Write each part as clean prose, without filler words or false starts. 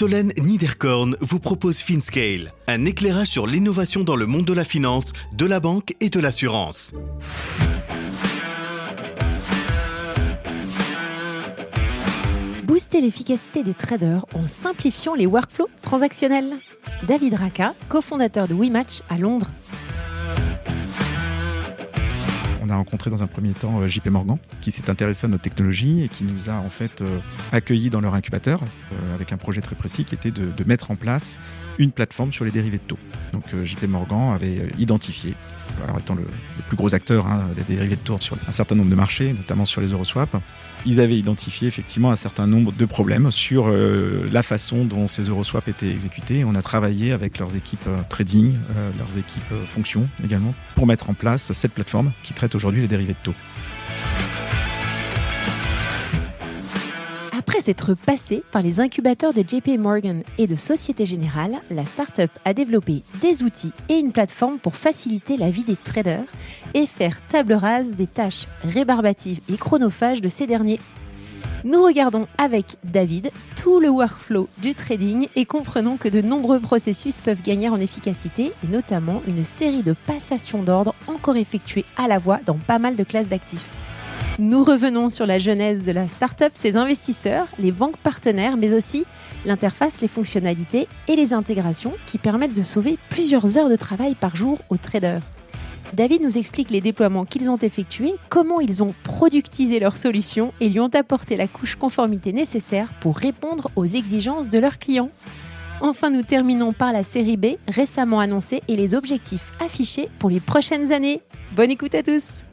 Solène Niederkorn vous propose FinScale, un éclairage sur l'innovation dans le monde de la finance, de la banque et de l'assurance. Booster l'efficacité des traders en simplifiant les workflows transactionnels. David Racca, cofondateur de WeMatch à Londres. On a rencontré dans un premier temps JP Morgan, qui s'est intéressé à notre technologie et qui nous a en fait accueillis dans leur incubateur avec un projet très précis qui était de mettre en place une plateforme sur les dérivés de taux. Donc JP Morgan avait identifié, alors étant le plus gros acteur des dérivés de taux sur un certain nombre de marchés, notamment sur les Euroswaps, ils avaient identifié effectivement un certain nombre de problèmes sur la façon dont ces Euroswaps étaient exécutés. On a travaillé avec leurs équipes trading, leurs équipes fonctions également, pour mettre en place cette plateforme qui traite aujourd'hui les dérivés de taux. Après s'être passé par les incubateurs de JP Morgan et de Société Générale, la start-up a développé des outils et une plateforme pour faciliter la vie des traders et faire table rase des tâches rébarbatives et chronophages de ces derniers. Nous regardons avec David tout le workflow du trading et comprenons que de nombreux processus peuvent gagner en efficacité et notamment une série de passations d'ordre encore effectuées à la voix dans pas mal de classes d'actifs. Nous revenons sur la genèse de la start-up, ses investisseurs, les banques partenaires, mais aussi l'interface, les fonctionnalités et les intégrations qui permettent de sauver plusieurs heures de travail par jour aux traders. David nous explique les déploiements qu'ils ont effectués, comment ils ont productisé leurs solutions et lui ont apporté la couche conformité nécessaire pour répondre aux exigences de leurs clients. Enfin, nous terminons par la série B récemment annoncée et les objectifs affichés pour les prochaines années. Bonne écoute à tous!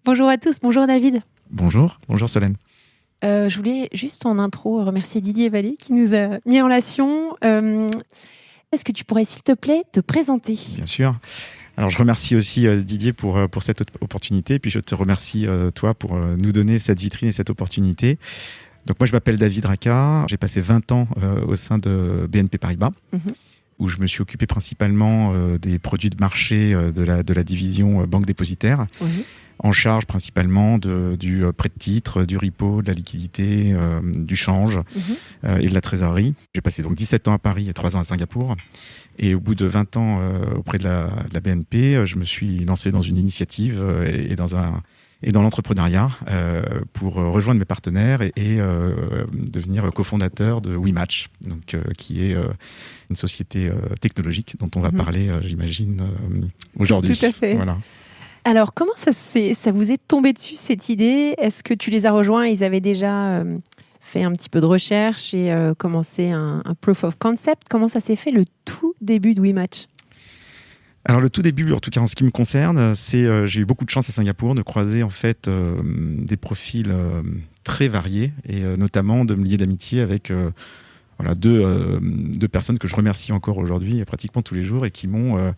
Bonjour à tous, bonjour David. Bonjour Solène. Je voulais juste en intro remercier Didier Vallée qui nous a mis en relation. Est-ce que tu pourrais, s'il te plaît, te présenter ? Bien sûr. Alors je remercie aussi Didier pour cette opportunité, puis je te remercie toi pour nous donner cette vitrine et cette opportunité. Donc moi je m'appelle David Racca, j'ai passé 20 ans au sein de BNP Paribas. Où je me suis occupé principalement des produits de marché de la division banque dépositaire, en charge principalement du prêt de titre, du repo, de la liquidité, du change et de la trésorerie. J'ai passé donc 17 ans à Paris et 3 ans à Singapour. Et au bout de 20 ans auprès de la BNP, je me suis lancé dans une initiative et dans l'entrepreneuriat pour rejoindre mes partenaires et devenir cofondateur de WeMatch, donc, qui est une société technologique dont on va parler, j'imagine, aujourd'hui. Tout à fait. Voilà. Alors, comment ça vous est tombé dessus, cette idée ? Est-ce que tu les as rejoints ? Ils avaient déjà fait un petit peu de recherche et commencé un proof of concept. Comment ça s'est fait, le tout début de WeMatch ? Alors le tout début, en tout cas en ce qui me concerne, c'est j'ai eu beaucoup de chance à Singapour de croiser en fait des profils très variés et notamment de me lier d'amitié avec deux personnes que je remercie encore aujourd'hui pratiquement tous les jours et qui m'ont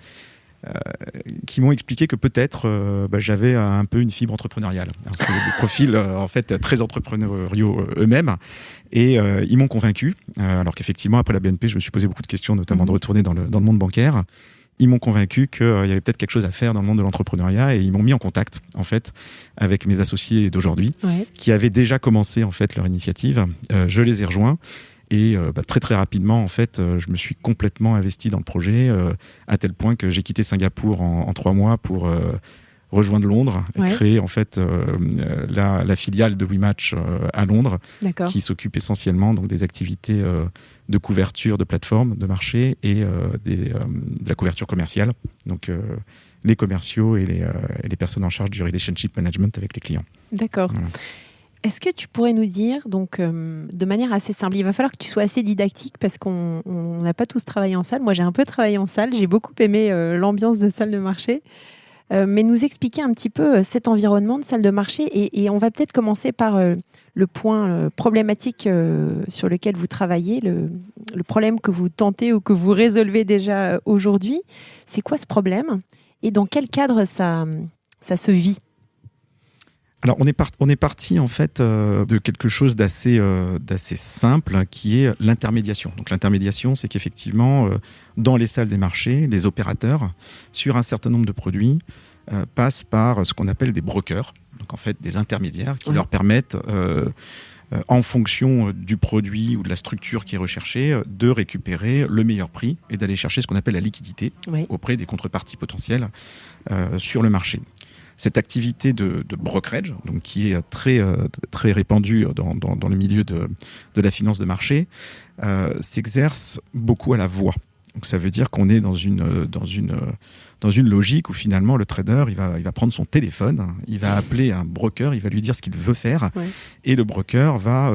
expliqué que peut-être j'avais un peu une fibre entrepreneuriale. C'est des profils en fait très entrepreneuriaux eux-mêmes et ils m'ont convaincu. Alors qu'effectivement après la BNP, je me suis posé beaucoup de questions, notamment de retourner dans le monde bancaire. Ils m'ont convaincu qu'il y avait peut-être quelque chose à faire dans le monde de l'entrepreneuriat et ils m'ont mis en contact en fait avec mes associés d'aujourd'hui qui avaient déjà commencé en fait leur initiative. Je les ai rejoints et très très rapidement en fait je me suis complètement investi dans le projet à tel point que j'ai quitté Singapour en 3 mois pour rejoindre Londres et créer en fait la filiale de WeMatch à Londres. D'accord. Qui s'occupe essentiellement donc des activités de couverture de plateformes de marché et de la couverture commerciale, donc les commerciaux et les personnes en charge du relationship management avec les clients. D'accord. Voilà. Est-ce que tu pourrais nous dire, donc, de manière assez simple, il va falloir que tu sois assez didactique parce qu'on n'a pas tous travaillé en salle. Moi, j'ai un peu travaillé en salle. J'ai beaucoup aimé l'ambiance de salle de marché. Mais nous expliquer un petit peu cet environnement de salle de marché et on va peut-être commencer par le point problématique sur lequel vous travaillez, le problème que vous tentez ou que vous résolvez déjà aujourd'hui. C'est quoi ce problème et dans quel cadre ça se vit ? Alors, on est parti en fait de quelque chose d'assez simple, qui est l'intermédiation. Donc, l'intermédiation, c'est qu'effectivement, dans les salles des marchés, les opérateurs, sur un certain nombre de produits, passent par ce qu'on appelle des brokers, donc en fait des intermédiaires qui leur permettent, en fonction du produit ou de la structure qui est recherchée, de récupérer le meilleur prix et d'aller chercher ce qu'on appelle la liquidité auprès des contreparties potentielles sur le marché. Cette activité de brokerage, donc qui est très répandue dans le milieu de la finance de marché, s'exerce beaucoup à la voix. Donc ça veut dire qu'on est dans une logique où finalement le trader il va prendre son téléphone, il va appeler un broker, il va lui dire ce qu'il veut faire, et le broker va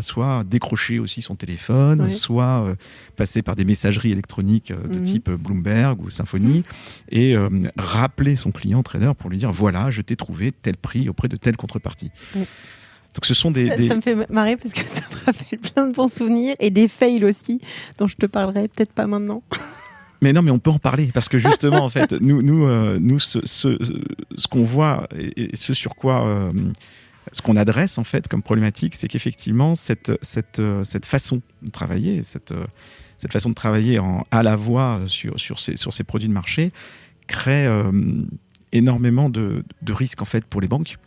soit décrocher aussi son téléphone, soit passer par des messageries électroniques de type Bloomberg ou Symfony, et rappeler son client trader pour lui dire voilà, je t'ai trouvé tel prix auprès de telle contrepartie. Donc ce sont ça me fait marrer parce que ça me rappelle plein de bons souvenirs et des fails aussi dont je te parlerai peut-être pas maintenant. Mais non, mais on peut en parler parce que justement, en fait, nous, ce qu'on voit et ce sur quoi, ce qu'on adresse en fait comme problématique, c'est qu'effectivement cette façon de travailler, cette façon de travailler à la voix sur ces produits de marché crée énormément de risques en fait pour les banques.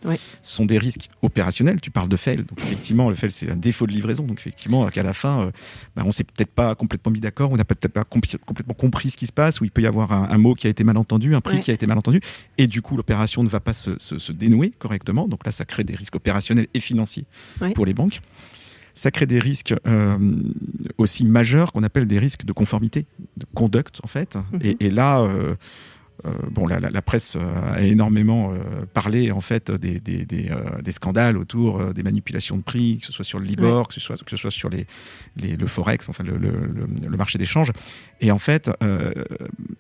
Ce sont des risques opérationnels. Tu parles de fail, donc effectivement le fail c'est un défaut de livraison, donc effectivement qu'à la fin on s'est peut-être pas complètement mis d'accord, on n'a peut-être pas complètement compris ce qui se passe, ou il peut y avoir un mot qui a été mal entendu, un prix qui a été mal entendu, et du coup l'opération ne va pas se dénouer correctement, donc là ça crée des risques opérationnels et financiers pour les banques. Ça crée des risques aussi majeurs qu'on appelle des risques de conformité, de conduct en fait, et là la presse a énormément parlé en fait des scandales autour des manipulations de prix, que ce soit sur le Libor, que ce soit sur le Forex, enfin le marché d'échange. Et en fait,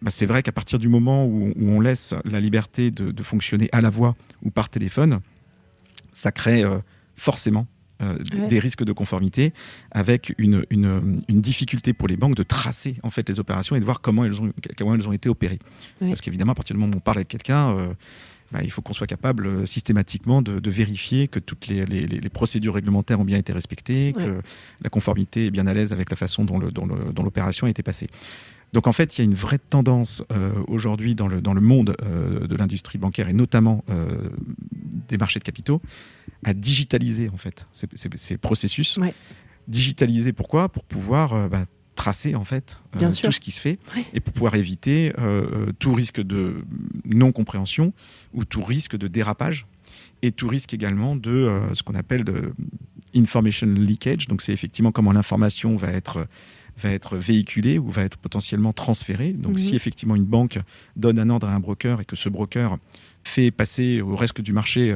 c'est vrai qu'à partir du moment où on laisse la liberté de fonctionner à la voix ou par téléphone, ça crée forcément des risques de conformité, avec une difficulté pour les banques de tracer en fait les opérations et de voir comment elles ont été opérées. Parce qu'évidemment, à partir du moment où on parle avec quelqu'un, il faut qu'on soit capable systématiquement de vérifier que toutes les procédures réglementaires ont bien été respectées, que la conformité est bien à l'aise avec la façon dont l'opération a été passée. Donc en fait, il y a une vraie tendance aujourd'hui dans le monde de l'industrie bancaire et notamment des marchés de capitaux à digitaliser en fait ces processus. Digitaliser pourquoi ? Pour pouvoir tracer en fait tout ce qui se fait et pour pouvoir éviter tout risque de non-compréhension ou tout risque de dérapage et tout risque également de ce qu'on appelle de information leakage. Donc c'est effectivement comment l'information va être véhiculée ou va être potentiellement transférée. Donc si effectivement une banque donne un ordre à un broker et que ce broker fait passer au reste du marché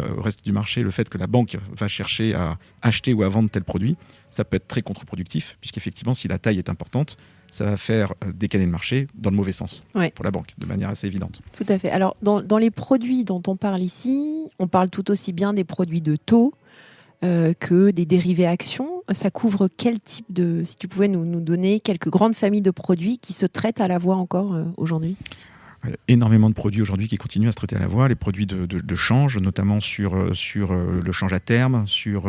le fait que la banque va chercher à acheter ou à vendre tel produit, ça peut être très contre-productif, puisqu'effectivement si la taille est importante, ça va faire décaler le marché dans le mauvais sens pour la banque, de manière assez évidente. Tout à fait. Alors dans les produits dont on parle ici, on parle tout aussi bien des produits de taux que des dérivés actions. Ça couvre quel type de... Si tu pouvais nous donner quelques grandes familles de produits qui se traitent à la voix encore aujourd'hui. Énormément de produits aujourd'hui qui continuent à se traiter à la voix, les produits de change, notamment sur le change à terme, sur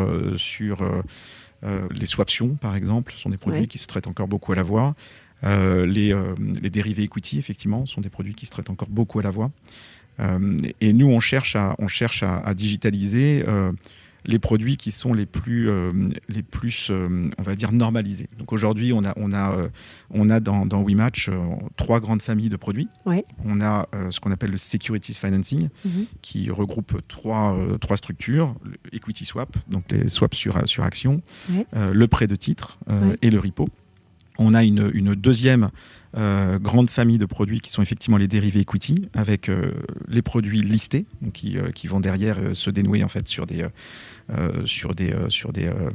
les swaptions par exemple, sont des produits qui se traitent encore beaucoup à la voix. Les dérivés equity, effectivement, sont des produits qui se traitent encore beaucoup à la voix. Et nous, on cherche à digitaliser les produits qui sont les plus on va dire normalisés. Donc aujourd'hui, on a dans WeMatch 3 grandes familles de produits. On a ce qu'on appelle le Securities Financing, qui regroupe trois structures: le Equity Swap, donc les swaps sur actions, le prêt de titres et le repo. On a une deuxième grande famille de produits qui sont effectivement les dérivés equity, avec les produits listés, donc qui vont derrière se dénouer en fait sur des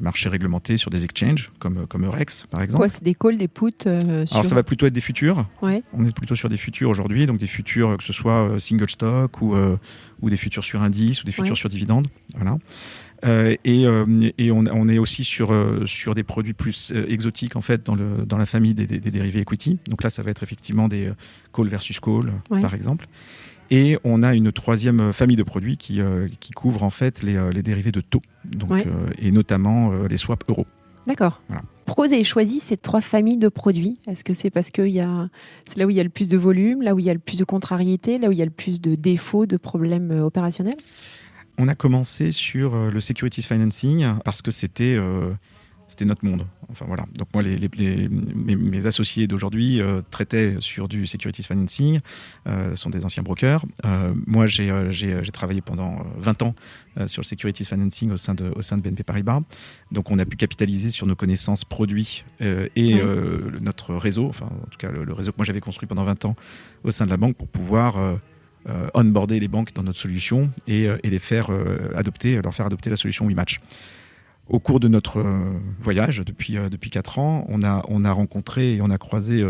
marchés réglementés, sur des exchanges comme Eurex par exemple. C'est des calls, des puts Alors ça va plutôt être des futurs. On est plutôt sur des futurs aujourd'hui, donc des futurs que ce soit single stock ou des futurs sur indice ou des futurs sur dividendes. Voilà. Et on est aussi sur des produits plus exotiques en fait dans la famille des dérivés equity. Donc là, ça va être effectivement des call versus call par exemple. Et on a une troisième famille de produits qui couvre en fait les dérivés de taux, donc, et notamment les swaps euros. D'accord. Voilà. Pourquoi vous avez choisi ces 3 familles de produits ? Est-ce que c'est parce que c'est là où il y a le plus de volume, là où il y a le plus de contrariétés, là où il y a le plus de défauts, de problèmes opérationnels ? On a commencé sur le securities financing parce que c'était notre monde. Enfin voilà. Donc moi, mes associés d'aujourd'hui traitaient sur du securities financing, sont des anciens brokers. Moi, j'ai travaillé pendant 20 ans sur le securities financing au sein de BNP Paribas. Donc on a pu capitaliser sur nos connaissances produits et notre réseau, enfin en tout cas le réseau que moi j'avais construit pendant 20 ans au sein de la banque pour pouvoir onboarder les banques dans notre solution et les faire leur faire adopter la solution WeMatch. Au cours de notre voyage, depuis 4 ans, on a rencontré et on a croisé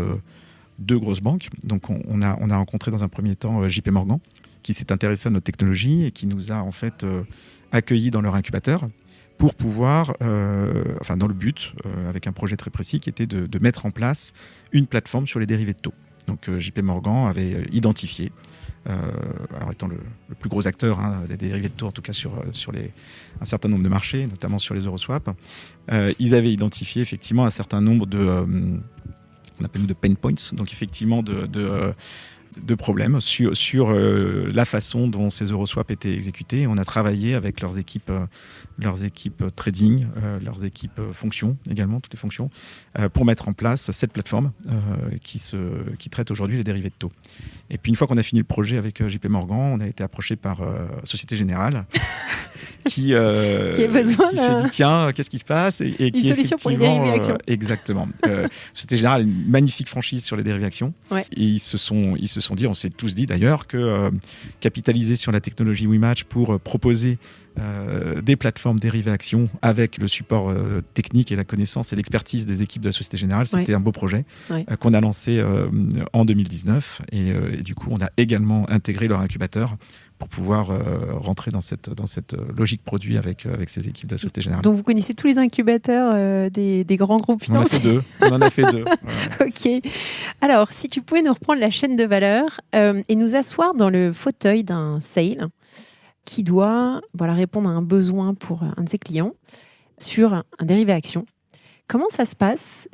2 grosses banques. Donc on a rencontré dans un premier temps JP Morgan, qui s'est intéressé à notre technologie et qui nous a en fait accueillis dans leur incubateur pour pouvoir, dans le but, avec un projet très précis, qui était de mettre en place une plateforme sur les dérivés de taux. Donc JP Morgan avait identifié, alors étant le plus gros acteur des dérivés de taux, en tout cas sur un certain nombre de marchés, notamment sur les Euroswaps, ils avaient identifié effectivement un certain nombre on appelle de pain points, donc effectivement de problèmes sur la façon dont ces Euroswaps étaient exécutés. On a travaillé avec leurs équipes trading, leurs équipes fonctions également, toutes les fonctions, pour mettre en place cette plateforme qui traite aujourd'hui les dérivés de taux. Et puis une fois qu'on a fini le projet avec JP Morgan, on a été approché par Société Générale qui s'est dit tiens, qu'est-ce qui se passe et une solution pour les dérivés actions. Exactement. Société Générale a une magnifique franchise sur les dérivés actions. Ouais. Et ils se sont dit, on s'est tous dit d'ailleurs, que capitaliser sur la technologie WeMatch pour proposer des plateformes dérivées actions avec le support technique et la connaissance et l'expertise des équipes de la Société Générale, c'était un beau projet qu'on a lancé en 2019 et du coup on a également intégré leur incubateur pour pouvoir rentrer dans cette logique produit avec ces équipes de la Société Générale. Donc vous connaissez tous les incubateurs des grands groupes financiers. On en a fait deux. Voilà. Ok. Alors, si tu pouvais nous reprendre la chaîne de valeur et nous asseoir dans le fauteuil d'un sale qui doit répondre à un besoin pour un de ses clients sur un dérivé action. Comment ça se passe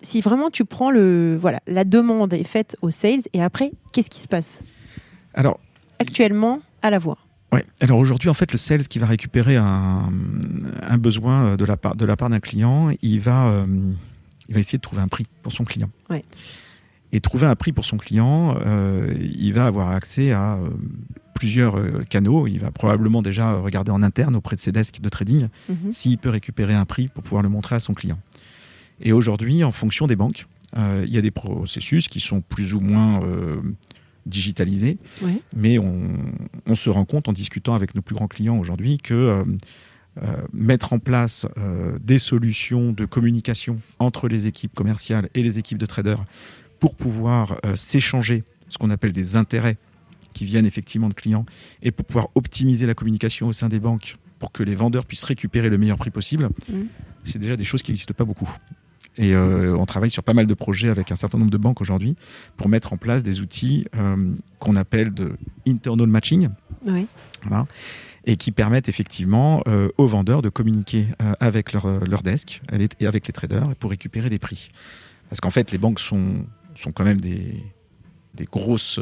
si vraiment tu prends la demande est faite aux sales et après, qu'est-ce qui se passe ? Alors, actuellement, à la voix. Ouais. Alors aujourd'hui, en fait, le sales qui va récupérer un besoin de la part d'un client, il va essayer de trouver un prix pour son client. Ouais. Et trouver un prix pour son client, il va avoir accès à plusieurs canaux. Il va probablement déjà regarder en interne auprès de ses desks de trading s'il peut récupérer un prix pour pouvoir le montrer à son client. Et aujourd'hui, en fonction des banques, il y a des processus qui sont plus ou moins digitalisés, mais on se rend compte en discutant avec nos plus grands clients aujourd'hui que mettre en place des solutions de communication entre les équipes commerciales et les équipes de traders pour pouvoir s'échanger ce qu'on appelle des intérêts qui viennent effectivement de clients et pour pouvoir optimiser la communication au sein des banques pour que les vendeurs puissent récupérer le meilleur prix possible, c'est déjà des choses qui n'existent pas beaucoup. Et on travaille sur pas mal de projets avec un certain nombre de banques aujourd'hui pour mettre en place des outils qu'on appelle de internal matching, voilà, et qui permettent effectivement aux vendeurs de communiquer avec leur desk et avec les traders pour récupérer des prix. Parce qu'en fait, les banques sont quand même des grosses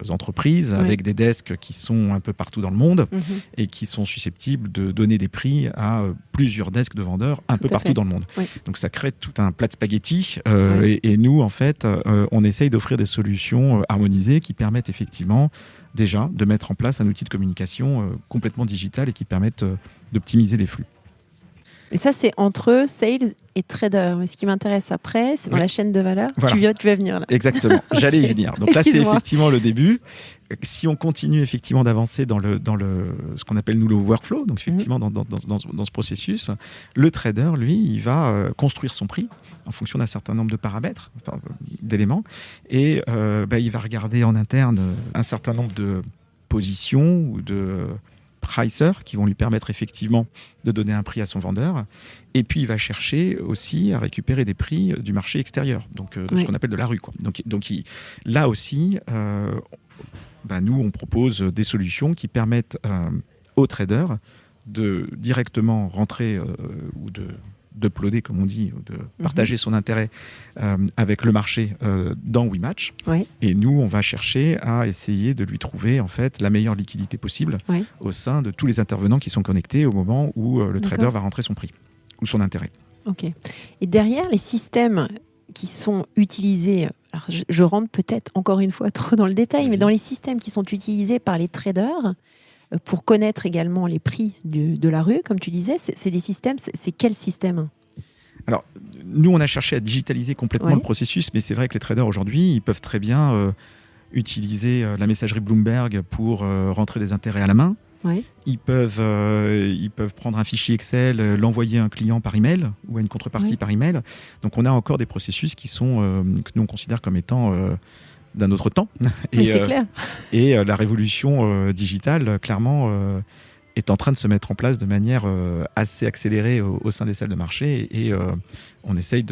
entreprises avec des desks qui sont un peu partout dans le monde et qui sont susceptibles de donner des prix à plusieurs desks de vendeurs un peu partout dans le monde. Donc ça crée tout un plat de spaghettis et nous, en fait, on essaye d'offrir des solutions harmonisées qui permettent effectivement déjà de mettre en place un outil de communication complètement digital et qui permettent d'optimiser les flux. Et ça, c'est entre sales et trader. Mais ce qui m'intéresse après, c'est dans la chaîne de valeur. Voilà. Tu vas venir là. Exactement. J'allais y venir. Donc là, c'est effectivement le début. Si on continue effectivement d'avancer dans ce qu'on appelle nous le workflow, donc effectivement dans ce processus, le trader, lui, il va construire son prix en fonction d'un certain nombre de paramètres, d'éléments, et il va regarder en interne un certain nombre de positions ou de pricers qui vont lui permettre effectivement de donner un prix à son vendeur, et puis il va chercher aussi à récupérer des prix du marché extérieur, donc de ce qu'on appelle de la rue, quoi. Donc là aussi, nous, on propose des solutions qui permettent aux traders de directement rentrer ou d'uploader, comme on dit, ou de partager son intérêt avec le marché dans WeMatch. Ouais. Et nous, on va chercher à essayer de lui trouver en fait la meilleure liquidité possible au sein de tous les intervenants qui sont connectés au moment où le trader va rentrer son prix ou son intérêt. Ok. Et derrière, les systèmes qui sont utilisés, alors je rentre peut-être encore une fois trop dans le détail, mais dans les systèmes qui sont utilisés par les traders pour connaître également les prix de la rue, comme tu disais, c'est des systèmes, c'est quel système ? Alors, nous, on a cherché à digitaliser complètement le processus, mais c'est vrai que les traders aujourd'hui, ils peuvent très bien utiliser la messagerie Bloomberg pour rentrer des intérêts à la main. Ouais. Ils peuvent prendre un fichier Excel, l'envoyer à un client par email ou à une contrepartie par email. Donc, on a encore des processus qui sont que nous on considère comme étant d'un autre temps. Mais c'est clair. Et la révolution digitale, clairement, est en train de se mettre en place de manière assez accélérée au sein des salles de marché. Et on essaye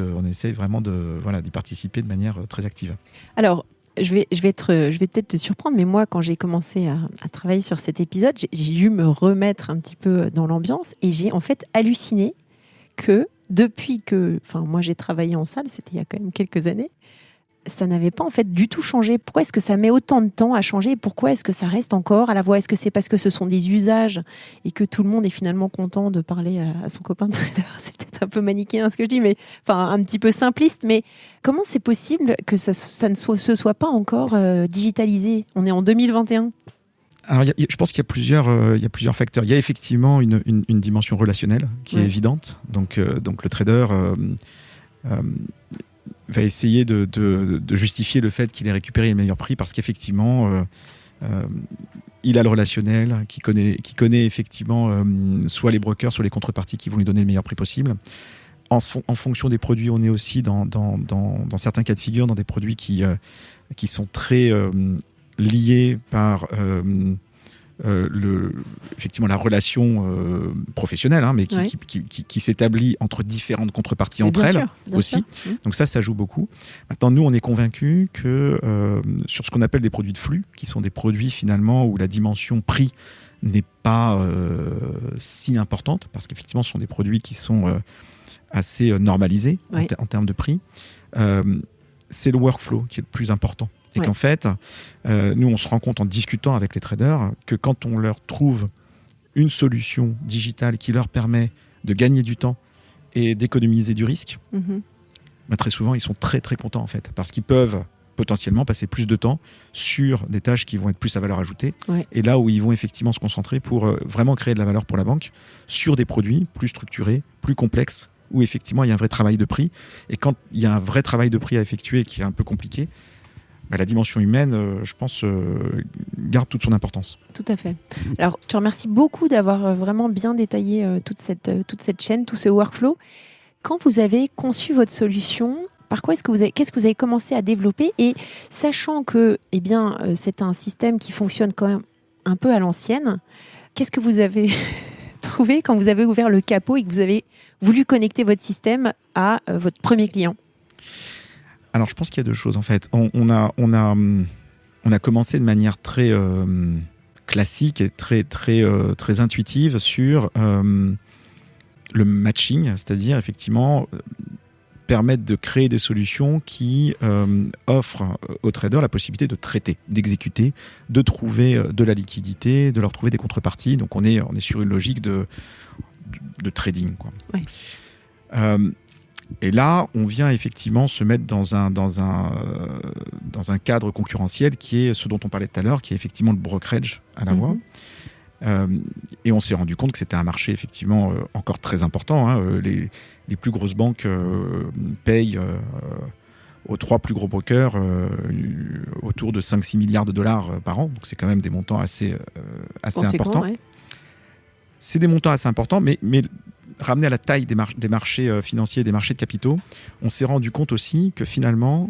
vraiment d'y participer de manière très active. Alors, je vais peut-être te surprendre, mais moi, quand j'ai commencé à travailler sur cet épisode, j'ai dû me remettre un petit peu dans l'ambiance et j'ai en fait halluciné que depuis que, moi j'ai travaillé en salle, c'était il y a quand même quelques années, ça n'avait pas en fait du tout changé. Pourquoi est-ce que ça met autant de temps à changer ? Pourquoi est-ce que ça reste encore à la voix ? Est-ce que c'est parce que ce sont des usages et que tout le monde est finalement content de parler à son copain de trader ? C'est peut-être un peu manichéen ce que je dis, mais un petit peu simpliste. Mais comment c'est possible que ça ne se soit pas encore digitalisé ? On est en 2021. Alors, je pense qu'il y a plusieurs facteurs. Il y a effectivement une dimension relationnelle qui est évidente. Donc le trader va essayer de justifier le fait qu'il ait récupéré le meilleur prix parce qu'effectivement, il a le relationnel, qui connaît effectivement soit les brokers, soit les contreparties qui vont lui donner le meilleur prix possible. En fonction des produits, on est aussi dans certains cas de figure, dans des produits qui sont très liés par effectivement la relation professionnelle, mais qui s'établit entre différentes contreparties entre elles aussi. Donc ça joue beaucoup. Maintenant, nous, on est convaincus que sur ce qu'on appelle des produits de flux, qui sont des produits finalement où la dimension prix n'est pas si importante, parce qu'effectivement, ce sont des produits qui sont assez normalisés en termes de prix. C'est le workflow qui est le plus important. Et qu'en fait, nous, on se rend compte en discutant avec les traders que quand on leur trouve une solution digitale qui leur permet de gagner du temps et d'économiser du risque, très souvent, ils sont très, très contents, en fait, parce qu'ils peuvent potentiellement passer plus de temps sur des tâches qui vont être plus à valeur ajoutée, et là où ils vont effectivement se concentrer pour vraiment créer de la valeur pour la banque sur des produits plus structurés, plus complexes, où effectivement, il y a un vrai travail de prix. Et quand il y a un vrai travail de prix à effectuer qui est un peu compliqué, la dimension humaine, je pense, garde toute son importance. Tout à fait. Alors, je te remercie beaucoup d'avoir vraiment bien détaillé toute cette chaîne, tout ce workflow. Quand vous avez conçu votre solution, qu'est-ce que vous avez commencé à développer ? Et sachant que c'est un système qui fonctionne quand même un peu à l'ancienne, qu'est-ce que vous avez trouvé quand vous avez ouvert le capot et que vous avez voulu connecter votre système à votre premier client ? Alors, je pense qu'il y a deux choses, en fait. On a commencé de manière très classique et très, très, très intuitive sur le matching, c'est-à-dire, effectivement, permettre de créer des solutions qui offrent aux traders la possibilité de traiter, d'exécuter, de trouver de la liquidité, de leur trouver des contreparties. Donc, on est sur une logique de trading, quoi. Et là, on vient effectivement se mettre dans un cadre concurrentiel qui est ce dont on parlait tout à l'heure, qui est effectivement le brokerage à la voix. Et on s'est rendu compte que c'était un marché effectivement encore très important. Les plus grosses banques payent aux 3 plus gros brokers autour de 5-6 milliards de dollars par an. Donc c'est quand même des montants assez importants. C'est des montants assez importants, mais ramené à la taille des marchés financiers, des marchés de capitaux, on s'est rendu compte aussi que finalement,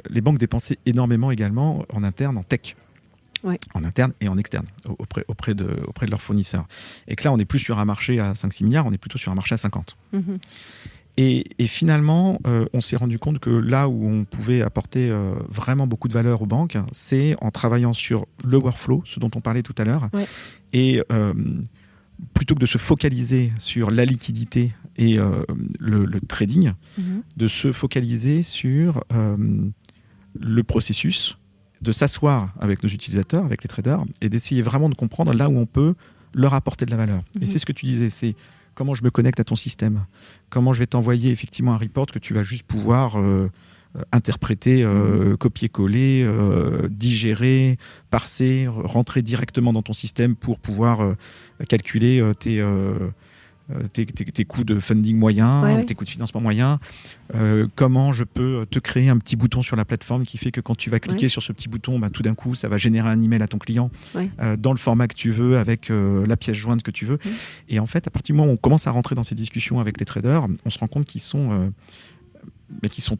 les banques dépensaient énormément également en interne, en tech. En interne et en externe, auprès de leurs fournisseurs. Et que là, on n'est plus sur un marché à 5-6 milliards, on est plutôt sur un marché à 50. Et finalement, on s'est rendu compte que là où on pouvait apporter vraiment beaucoup de valeur aux banques, c'est en travaillant sur le workflow, ce dont on parlait tout à l'heure. Ouais. Et plutôt que de se focaliser sur la liquidité et le trading, de se focaliser sur le processus, de s'asseoir avec nos utilisateurs, avec les traders, et d'essayer vraiment de comprendre là où on peut leur apporter de la valeur. Et c'est ce que tu disais, c'est comment je me connecte à ton système, comment je vais t'envoyer effectivement un report que tu vas juste pouvoir interpréter, copier-coller, digérer, parser, rentrer directement dans ton système pour pouvoir calculer tes coûts de funding moyens, tes coûts de financement moyens. Comment je peux te créer un petit bouton sur la plateforme qui fait que quand tu vas cliquer sur ce petit bouton, tout d'un coup, ça va générer un email à ton client dans le format que tu veux, avec la pièce jointe que tu veux. Et en fait, à partir du moment où on commence à rentrer dans ces discussions avec les traders, on se rend compte qu'ils sont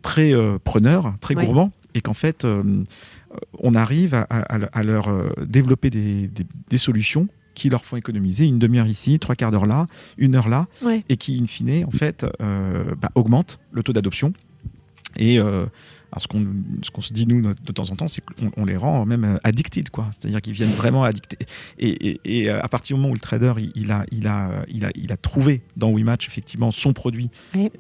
très preneurs, très gourmands, et qu'en fait, on arrive à leur développer des solutions qui leur font économiser une demi-heure ici, 3/4 d'heure là, 1 heure là, et qui, in fine, en fait, augmentent le taux d'adoption. Et alors ce qu'on se dit, nous, de temps en temps, c'est qu'on les rend même addicted, quoi. C'est-à-dire qu'ils viennent vraiment addictés. Et à partir du moment où le trader, il a trouvé dans WeMatch, effectivement, son produit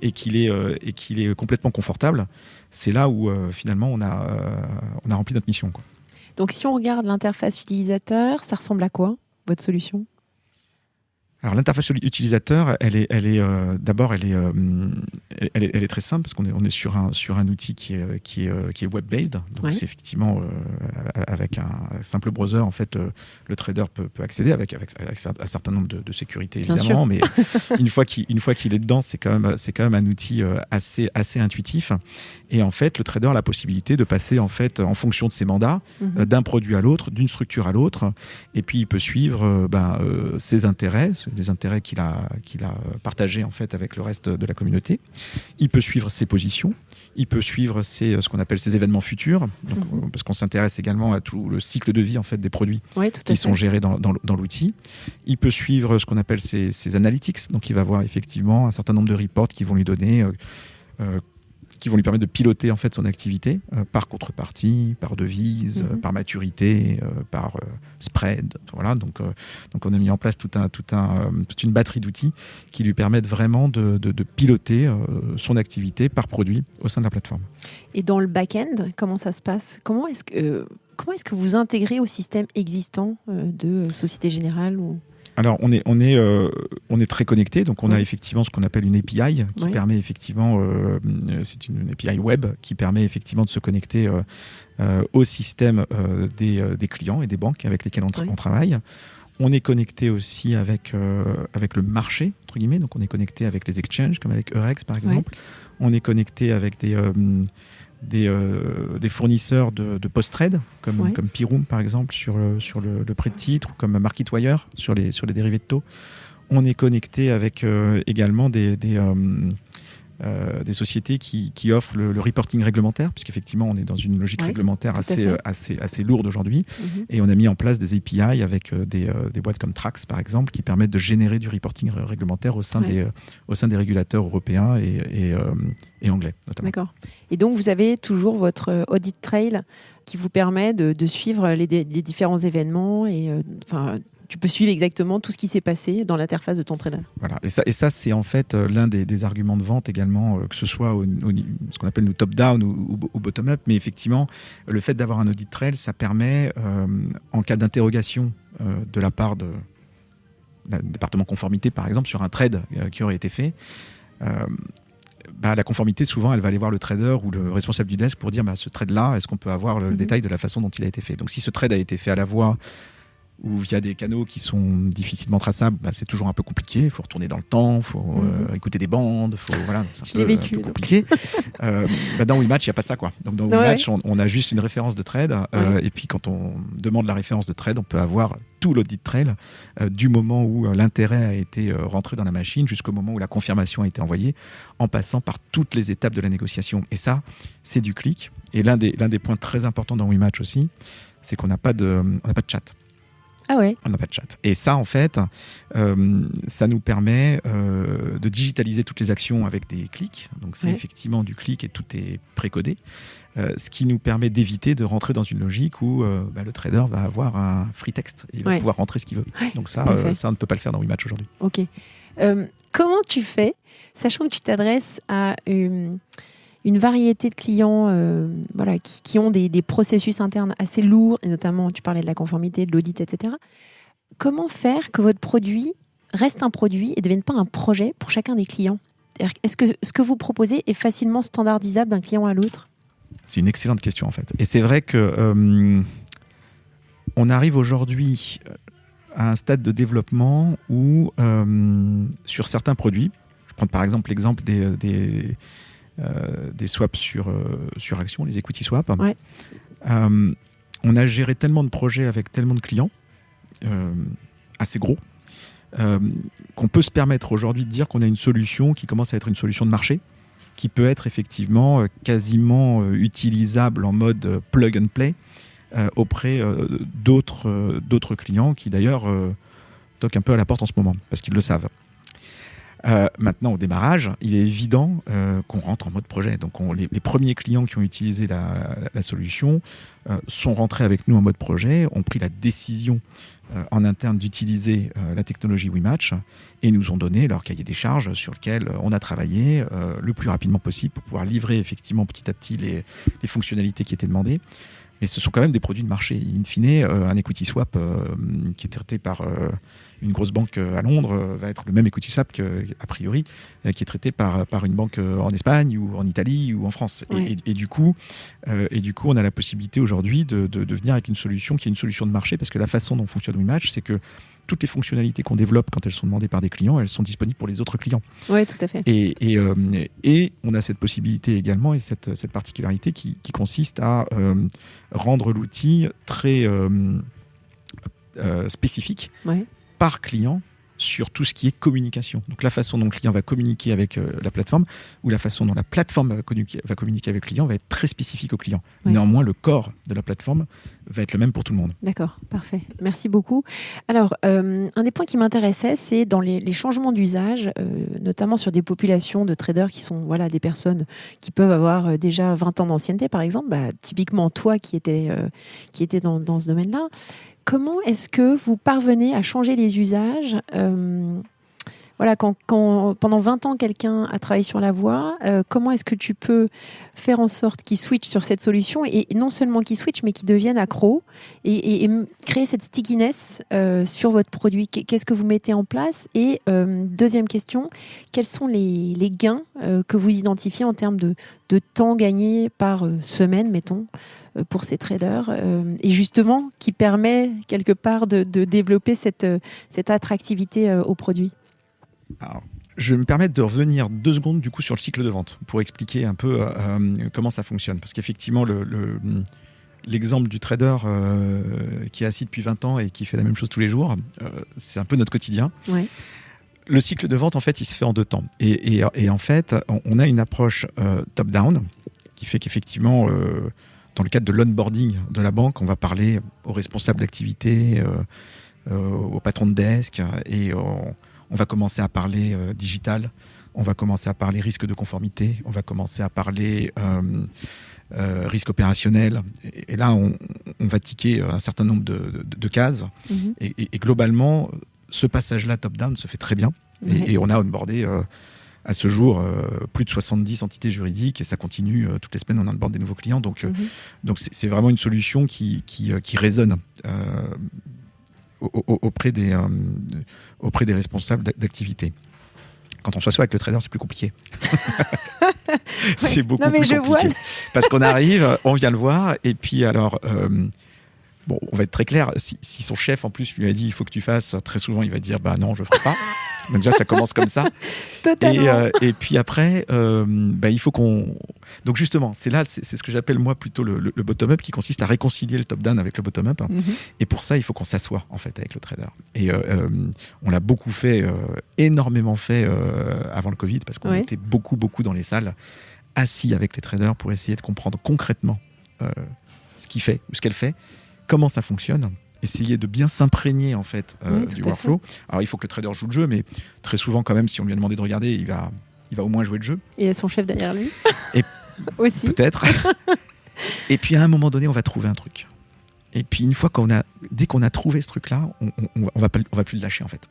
et qu'il est complètement confortable, c'est là où, finalement, on a rempli notre mission, quoi. Donc, si on regarde l'interface utilisateur, ça ressemble à quoi, votre solution ? Alors l'interface utilisateur, elle est très simple parce qu'on est sur un outil qui est web-based. Donc c'est effectivement avec un simple browser, en fait, le trader peut accéder avec un certain nombre de sécurité, évidemment. Mais une fois qu'il est dedans, c'est quand même un outil assez intuitif. Et en fait, le trader a la possibilité de passer, en fait, en fonction de ses mandats, d'un produit à l'autre, d'une structure à l'autre. Et puis il peut suivre ses intérêts, les intérêts qu'il a partagés, en fait, avec le reste de la communauté. Il peut suivre ses positions, il peut suivre ce qu'on appelle ses événements futurs, donc, parce qu'on s'intéresse également à tout le cycle de vie, en fait, des produits qui sont gérés dans l'outil. Il peut suivre ce qu'on appelle ses analytics, donc il va voir effectivement un certain nombre de reports qui vont lui donner qui vont lui permettre de piloter, en fait, son activité par contrepartie, par devise, par maturité, par spread. Voilà. Donc on a mis en place toute une batterie d'outils qui lui permettent vraiment de piloter son activité par produit au sein de la plateforme. Et dans le back-end, comment ça se passe ? Comment est-ce que vous intégrez au système existant de Société Générale ou... Alors, on est très connecté, donc on a effectivement ce qu'on appelle une API qui permet effectivement, c'est une API web qui permet effectivement de se connecter au système des clients et des banques avec lesquels on travaille. On est connecté aussi avec le marché, entre guillemets, donc on est connecté avec les exchanges, comme avec Eurex par exemple. On est connecté avec des fournisseurs de post-trade, comme Pyroom par exemple sur le prêt de titre, ou comme MarketWire sur les dérivés de taux. On est connecté avec également des sociétés qui offrent le reporting réglementaire, puisqu'effectivement on est dans une logique réglementaire assez lourde aujourd'hui, et on a mis en place des API avec des boîtes comme Trax par exemple, qui permettent de générer du reporting réglementaire au sein des régulateurs européens et anglais notamment. D'accord. Et donc vous avez toujours votre audit trail qui vous permet de suivre les différents événements et tu peux suivre exactement tout ce qui s'est passé dans l'interface de ton trader. Voilà. Et ça c'est en fait l'un des arguments de vente également, que ce soit ce qu'on appelle nous top-down ou bottom-up, mais effectivement, le fait d'avoir un audit trail, ça permet, en cas d'interrogation de la part de la département conformité, par exemple, sur un trade qui aurait été fait, la conformité, souvent, elle va aller voir le trader ou le responsable du desk pour dire ce trade-là, est-ce qu'on peut avoir le détail de la façon dont il a été fait. Donc si ce trade a été fait à la voix ou via des canaux qui sont difficilement traçables, c'est toujours un peu compliqué. Il faut retourner dans le temps, il faut écouter des bandes, c'est un peu compliqué. Dans WeMatch, il n'y a pas ça, quoi. Donc dans WeMatch, on a juste une référence de trade, et puis quand on demande la référence de trade, on peut avoir tout l'audit trail du moment où l'intérêt a été rentré dans la machine jusqu'au moment où la confirmation a été envoyée, en passant par toutes les étapes de la négociation. Et ça, c'est du clic. Et l'un des points très importants dans WeMatch aussi, c'est qu'on n'a pas de chat. Ah ouais. On n'a pas de chat. Et ça, en fait, ça nous permet de digitaliser toutes les actions avec des clics. Donc, c'est effectivement du clic et tout est précodé. Ce qui nous permet d'éviter de rentrer dans une logique où le trader va avoir un free text. Et il va pouvoir rentrer ce qu'il veut. Donc ça, on ne peut pas le faire dans WeMatch aujourd'hui. Ok. Comment tu fais, sachant que tu t'adresses à une variété de clients qui ont des processus internes assez lourds, et notamment, tu parlais de la conformité, de l'audit, etc. Comment faire que votre produit reste un produit et ne devienne pas un projet pour chacun des clients ? Est-ce que ce que vous proposez est facilement standardisable d'un client à l'autre ? C'est une excellente question, en fait. Et c'est vrai que on arrive aujourd'hui à un stade de développement où, sur certains produits, je prends par exemple l'exemple des swaps sur actions, les equity swaps. Ouais. On a géré tellement de projets avec tellement de clients, assez gros, qu'on peut se permettre aujourd'hui de dire qu'on a une solution qui commence à être une solution de marché, qui peut être effectivement quasiment utilisable en mode plug and play auprès d'autres clients qui d'ailleurs toquent un peu à la porte en ce moment, parce qu'ils le savent. Maintenant, au démarrage, il est évident qu'on rentre en mode projet. Donc, les premiers clients qui ont utilisé la solution sont rentrés avec nous en mode projet, ont pris la décision en interne d'utiliser la technologie WeMatch et nous ont donné leur cahier des charges sur lequel on a travaillé le plus rapidement possible pour pouvoir livrer effectivement petit à petit les fonctionnalités qui étaient demandées. Mais ce sont quand même des produits de marché. In fine, un equity swap qui est traité par une grosse banque à Londres va être le même equity swap a priori qui est traité par une banque en Espagne ou en Italie ou en France. Oui. Et du coup, on a la possibilité aujourd'hui de venir avec une solution qui est une solution de marché, parce que la façon dont fonctionne WeMatch, c'est que toutes les fonctionnalités qu'on développe quand elles sont demandées par des clients, elles sont disponibles pour les autres clients. Oui, tout à fait. Et on a cette possibilité également et cette particularité qui consiste à rendre l'outil très spécifique par client sur tout ce qui est communication. Donc la façon dont le client va communiquer avec la plateforme ou la façon dont la plateforme va communiquer avec le client va être très spécifique au client. Oui. Néanmoins, le corps de la plateforme va être le même pour tout le monde. D'accord, parfait. Merci beaucoup. Alors, un des points qui m'intéressait, c'est dans les changements d'usage, notamment sur des populations de traders qui sont des personnes qui peuvent avoir déjà 20 ans d'ancienneté, par exemple, typiquement toi qui étais dans ce domaine-là. Comment est-ce que vous parvenez à changer les usages quand pendant 20 ans, quelqu'un a travaillé sur la voie, comment est-ce que tu peux faire en sorte qu'il switch sur cette solution et non seulement qu'il switch, mais qu'il devienne accro et créer cette stickiness sur votre produit ? Qu'est-ce que vous mettez en place ? Et deuxième question, quels sont les gains que vous identifiez en termes de temps gagné par semaine, mettons, pour ces traders, et justement qui permet quelque part de développer cette attractivité au produit ? Alors, je vais me permettre de revenir 2 secondes du coup sur le cycle de vente pour expliquer un peu comment ça fonctionne, parce qu'effectivement l'exemple du trader qui est assis depuis 20 ans et qui fait la même chose tous les jours, c'est un peu notre quotidien. Ouais. Le cycle de vente, en fait, il se fait en 2 temps. Et en fait, on a une approche top-down qui fait qu'effectivement, dans le cadre de l'onboarding de la banque, on va parler aux responsables d'activité, aux patrons de desk, et on va commencer à parler digital, on va commencer à parler risque de conformité, on va commencer à parler risque opérationnel. Et là, on va ticker un certain nombre de cases. Mm-hmm. Et globalement, ce passage-là top-down se fait très bien. Mm-hmm. Et on a onboardé à ce jour plus de 70 entités juridiques, et ça continue toutes les semaines, on onboard des nouveaux clients. Donc c'est vraiment une solution qui résonne auprès des responsables d'activité. Quand on s'assoit avec le trader, c'est plus compliqué. C'est beaucoup plus compliqué. Parce qu'on arrive, on vient le voir, et puis alors, on va être très clair, si son chef en plus lui a dit il faut que tu fasses, très souvent il va dire non, je ne ferai pas. Donc déjà ça commence comme ça. Et puis après, il faut qu'on... Donc justement, c'est ce que j'appelle moi plutôt le bottom-up, qui consiste à réconcilier le top-down avec le bottom-up. Mm-hmm. Et pour ça, il faut qu'on s'assoie en fait avec le trader. Et on l'a beaucoup fait, énormément fait avant le Covid, parce qu'on était beaucoup dans les salles, assis avec les traders pour essayer de comprendre concrètement ce qu'il fait ou ce qu'elle fait, comment ça fonctionne, essayer de bien s'imprégner en fait Tout du à workflow. Alors il faut que le trader joue le jeu, mais très souvent quand même, si on lui a demandé de regarder, il va au moins jouer le jeu. Et il y a son chef derrière lui. Et aussi. Peut-être. Et puis à un moment donné, on va trouver un truc. Et puis une fois dès qu'on a trouvé ce truc-là, on va plus le lâcher en fait.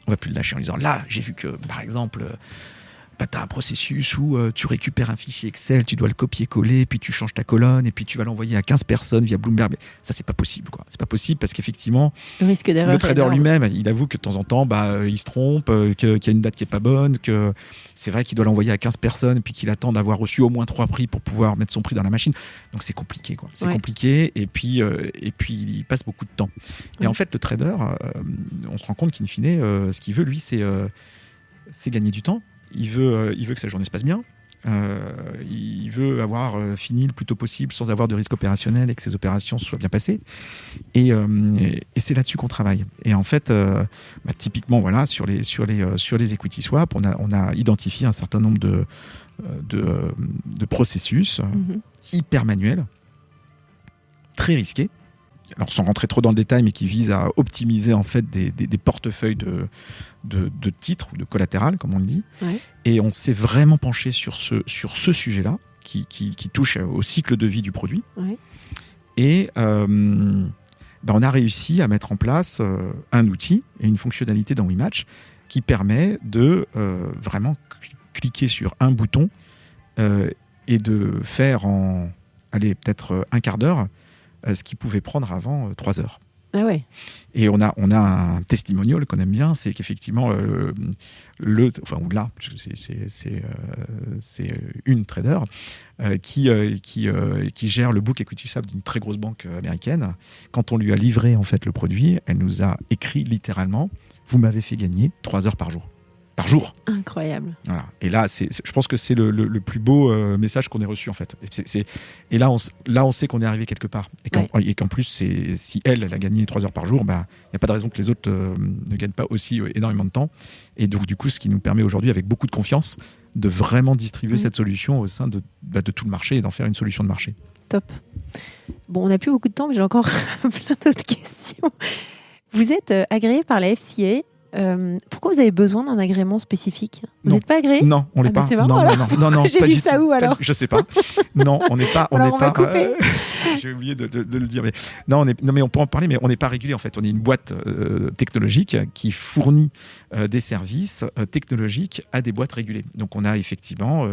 On va plus le lâcher en disant là, j'ai vu que par exemple, tu as un processus où tu récupères un fichier Excel, tu dois le copier-coller, puis tu changes ta colonne, et puis tu vas l'envoyer à 15 personnes via Bloomberg. Mais ça, c'est pas possible, quoi. C'est pas possible parce qu'effectivement, Le risque d'erreur. le trader lui-même, il avoue que de temps en temps, il se trompe, qu'il y a une date qui est pas bonne, que c'est vrai qu'il doit l'envoyer à 15 personnes, puis qu'il attend d'avoir reçu au moins 3 prix pour pouvoir mettre son prix dans la machine. Donc c'est compliqué, quoi. C'est compliqué, et puis il passe beaucoup de temps. Et en fait, le trader, on se rend compte qu'in fine, ce qu'il veut, lui, c'est gagner du temps. Il veut que sa journée se passe bien. Il veut avoir fini le plus tôt possible sans avoir de risque opérationnel et que ses opérations soient bien passées. Et c'est là-dessus qu'on travaille. Et en fait, typiquement, voilà, sur les equity swaps, on a identifié un certain nombre de processus hyper manuels, très risqués. Alors sans rentrer trop dans le détail, mais qui visent à optimiser en fait des portefeuilles de titres ou de collatéral, comme on le dit. Ouais. Et on s'est vraiment penché sur ce sujet-là, qui touche au cycle de vie du produit. Ouais. Et on a réussi à mettre en place un outil et une fonctionnalité dans WeMatch qui permet de vraiment cliquer sur un bouton et de faire peut-être un quart d'heure ce qui pouvait prendre avant 3 heures. Ah ouais. Et on a un testimonial qu'on aime bien, c'est qu'effectivement, c'est une trader qui gère le book equity swap d'une très grosse banque américaine. Quand on lui a livré en fait le produit, elle nous a écrit littéralement « Vous m'avez fait gagner 3 heures par jour ». Par jour. Incroyable. Voilà. Et là, je pense que c'est le plus beau message qu'on ait reçu en fait. Et là, on sait qu'on est arrivé quelque part. Et qu'en plus, si elle a gagné 3 heures par jour, il n'y a pas de raison que les autres ne gagnent pas aussi énormément de temps. Et donc, du coup, ce qui nous permet aujourd'hui, avec beaucoup de confiance, de vraiment distribuer cette solution au sein de tout le marché et d'en faire une solution de marché. Top. Bon, on n'a plus beaucoup de temps, mais j'ai encore plein d'autres questions. Vous êtes agréé par la FCA. Pourquoi vous avez besoin d'un agrément spécifique ? Vous n'êtes pas agréé ? Non, on l'est pas. C'est marrant, non, j'ai pas lu du ça tout. où alors ? Je sais pas. Non, on n'est pas. Alors, on va couper. J'ai oublié de le dire. Mais non, mais on peut en parler, mais on n'est pas régulé en fait. On est une boîte technologique qui fournit des services technologiques à des boîtes régulées. Donc on a effectivement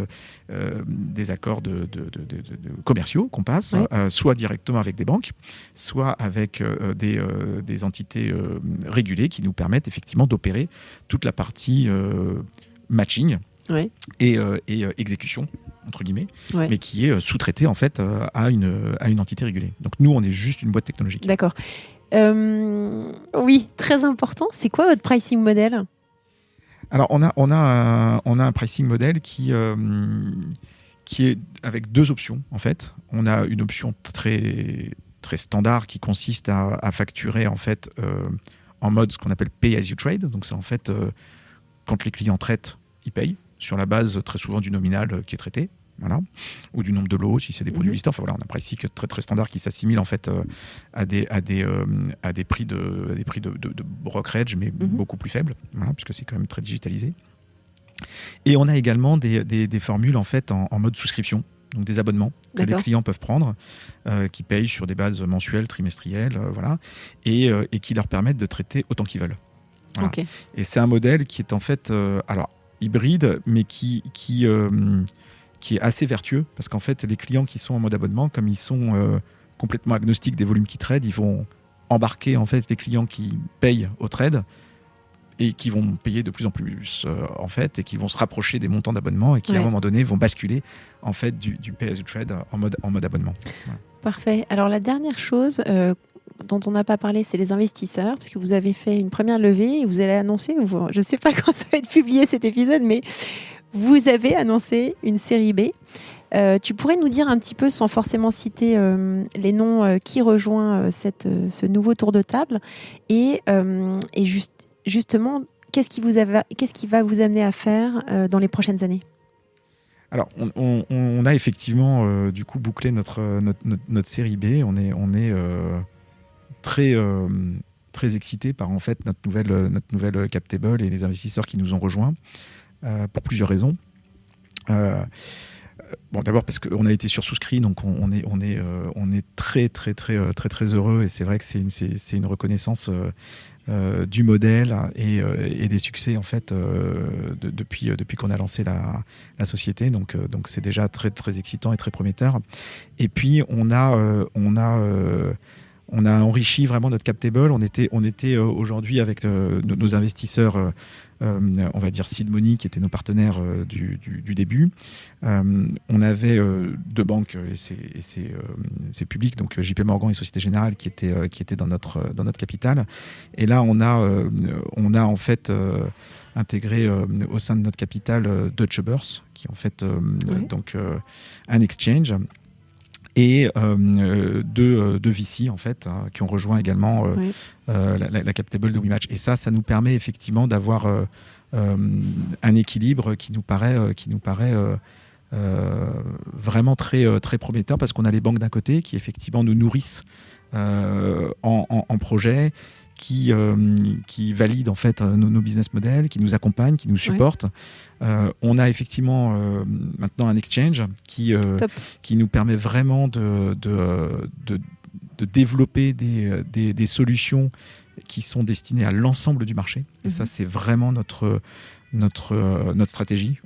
des accords de commerciaux qu'on passe, soit directement avec des banques, soit avec des entités régulées qui nous permettent effectivement d'opérer toute la partie matching et exécution entre guillemets, mais qui est sous-traité en fait à une entité régulée. Donc nous, on est juste une boîte technologique. D'accord. Oui, très important. C'est quoi votre pricing model ? Alors on a un pricing model qui est avec 2 options en fait. On a une option très très standard qui consiste à facturer en fait en mode ce qu'on appelle pay as you trade. Donc c'est en fait quand les clients traitent, ils payent sur la base très souvent du nominal qui est traité, voilà, ou du nombre de lots si c'est des produits listés. Enfin voilà, on a un pricing très très standard qui s'assimile en fait à des prix de brokerage, mais beaucoup plus faibles, voilà, puisque c'est quand même très digitalisé. Et on a également des formules en fait en mode souscription. Donc des abonnements que les clients peuvent prendre, qui payent sur des bases mensuelles, trimestrielles, voilà, et qui leur permettent de traiter autant qu'ils veulent. Voilà. Okay. Et c'est un modèle qui est en fait hybride, mais qui est assez vertueux, parce qu'en fait les clients qui sont en mode abonnement, comme ils sont complètement agnostiques des volumes qu'ils tradent, ils vont embarquer en fait les clients qui payent au trade et qui vont payer de plus en plus en fait, et qui vont se rapprocher des montants d'abonnement et qui à un moment donné vont basculer en fait du pay as you trade en mode abonnement. Voilà. Parfait. Alors la dernière chose dont on n'a pas parlé, c'est les investisseurs, parce que vous avez fait une première levée et vous allez annoncer, je ne sais pas quand ça va être publié cet épisode, mais vous avez annoncé une série B. Tu pourrais nous dire un petit peu, sans forcément citer les noms qui rejoint ce nouveau tour de table, et justement, qu'est-ce qui va vous amener à faire dans les prochaines années ? Alors, on a effectivement du coup bouclé notre série B. On est très excités par en fait notre nouvelle cap table et les investisseurs qui nous ont rejoints pour plusieurs raisons. D'abord parce qu'on a été sursouscrit, donc on est très très très très très heureux, et c'est vrai que c'est une reconnaissance du modèle et des succès en fait depuis qu'on a lancé la société. Donc c'est déjà très très excitant et très prometteur. Et puis on a enrichi vraiment notre cap table. On était aujourd'hui avec nos investisseurs, on va dire seed money, qui étaient nos partenaires du début. On avait deux banques, et c'est public, donc JP Morgan et Société Générale, qui étaient dans notre capital. Et là, on a en fait intégré au sein de notre capital Deutsche Börse, qui est en fait donc un exchange. Et deux VC en fait qui ont rejoint également la cap table de WeMatch. Et ça nous permet effectivement d'avoir un équilibre qui nous paraît vraiment très très prometteur, parce qu'on a les banques d'un côté qui effectivement nous nourrissent en projet, qui valident en fait nos business models, qui nous accompagnent, qui nous supportent. On a effectivement maintenant un exchange qui nous permet vraiment de développer des solutions qui sont destinées à l'ensemble du marché. Et ça, c'est vraiment notre stratégie.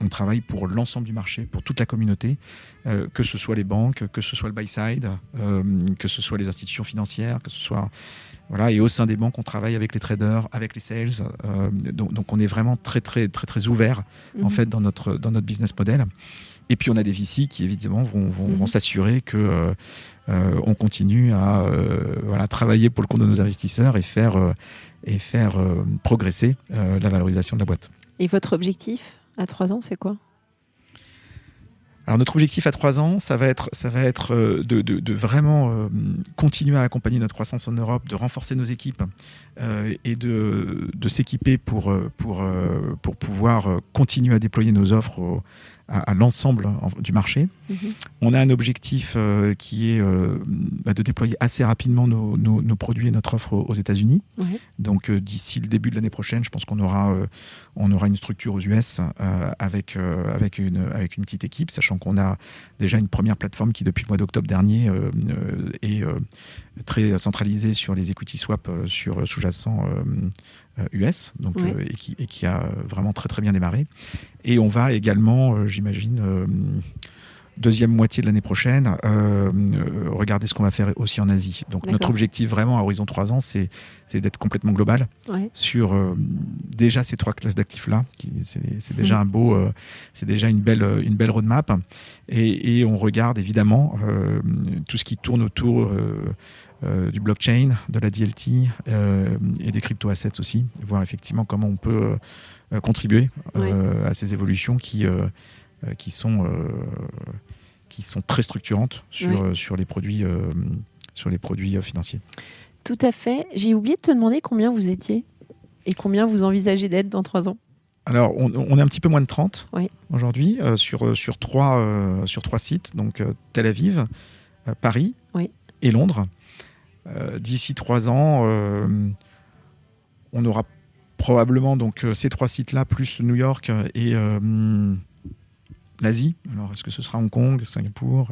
On travaille pour l'ensemble du marché, pour toute la communauté, que ce soit les banques, que ce soit le buy side, que ce soit les institutions financières, que ce soit... Voilà, et au sein des banques, on travaille avec les traders, avec les sales. Donc on est vraiment très très très très ouvert en fait dans notre business model. Et puis on a des VC qui évidemment vont s'assurer que on continue à travailler pour le compte de nos investisseurs et faire progresser la valorisation de la boîte. Et votre objectif à 3 ans, c'est quoi ? Alors notre objectif à 3 ans, ça va être de vraiment continuer à accompagner notre croissance en Europe, de renforcer nos équipes et de s'équiper pour pouvoir continuer à déployer nos offres à l'ensemble du marché. On a un objectif qui est de déployer assez rapidement nos produits et notre offre aux États-Unis. Donc d'ici le début de l'année prochaine, je pense qu'on aura une structure aux US avec une petite équipe, sachant qu'on a déjà une première plateforme qui depuis le mois d'octobre dernier est très centralisée sur les equity swaps sous-jacents US, donc, et qui a vraiment très très bien démarré. Et on va également, j'imagine, deuxième moitié de l'année prochaine, regarder ce qu'on va faire aussi en Asie. Donc notre objectif vraiment à horizon 3 ans, c'est d'être complètement global sur déjà ces 3 classes d'actifs-là. C'est déjà c'est déjà une belle roadmap. Et on regarde évidemment tout ce qui tourne autour du blockchain, de la DLT et des crypto-assets aussi, voir effectivement comment on peut contribuer à ces évolutions qui sont très structurantes sur les produits financiers. Tout à fait. J'ai oublié de te demander combien vous étiez et combien vous envisagez d'être dans 3 ans. Alors, on est un petit peu moins de 30 aujourd'hui sur 3 sites, donc Tel Aviv, Paris et Londres. D'ici 3 ans, on aura probablement donc ces 3 sites-là, plus New York et l'Asie. Alors, est-ce que ce sera Hong Kong, Singapour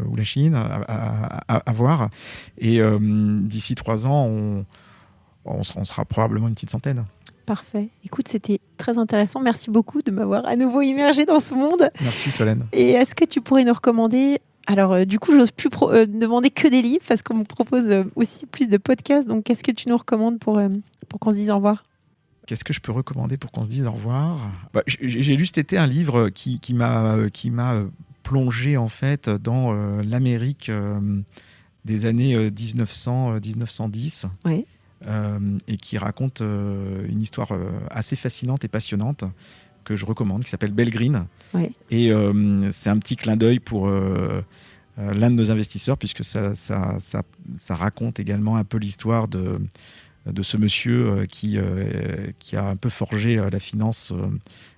ou la Chine à voir. Et d'ici 3 ans, on sera probablement une petite centaine. Parfait. Écoute, c'était très intéressant. Merci beaucoup de m'avoir à nouveau immergé dans ce monde. Merci Solène. Et est-ce que tu pourrais nous recommander... Alors, du coup, j'ose plus demander que des livres parce qu'on me propose aussi plus de podcasts. Donc, qu'est-ce que tu nous recommandes pour qu'on se dise au revoir ? Qu'est-ce que je peux recommander pour qu'on se dise au revoir ? J'ai lu cet été un livre qui m'a plongé en fait dans l'Amérique des années 1910 et qui raconte une histoire assez fascinante et passionnante que je recommande, qui s'appelle Bell Green. Et c'est un petit clin d'œil pour l'un de nos investisseurs, puisque ça raconte également un peu l'histoire de ce monsieur qui a un peu forgé la finance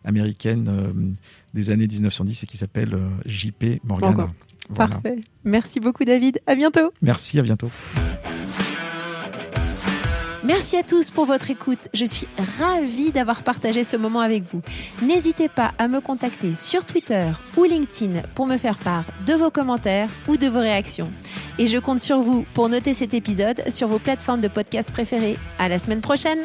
américaine des années 1910 et qui s'appelle JP Morgan. Voilà. Parfait. Merci beaucoup David. À bientôt. Merci, à bientôt. Merci à tous pour votre écoute. Je suis ravie d'avoir partagé ce moment avec vous. N'hésitez pas à me contacter sur Twitter ou LinkedIn pour me faire part de vos commentaires ou de vos réactions. Et je compte sur vous pour noter cet épisode sur vos plateformes de podcast préférées. À la semaine prochaine!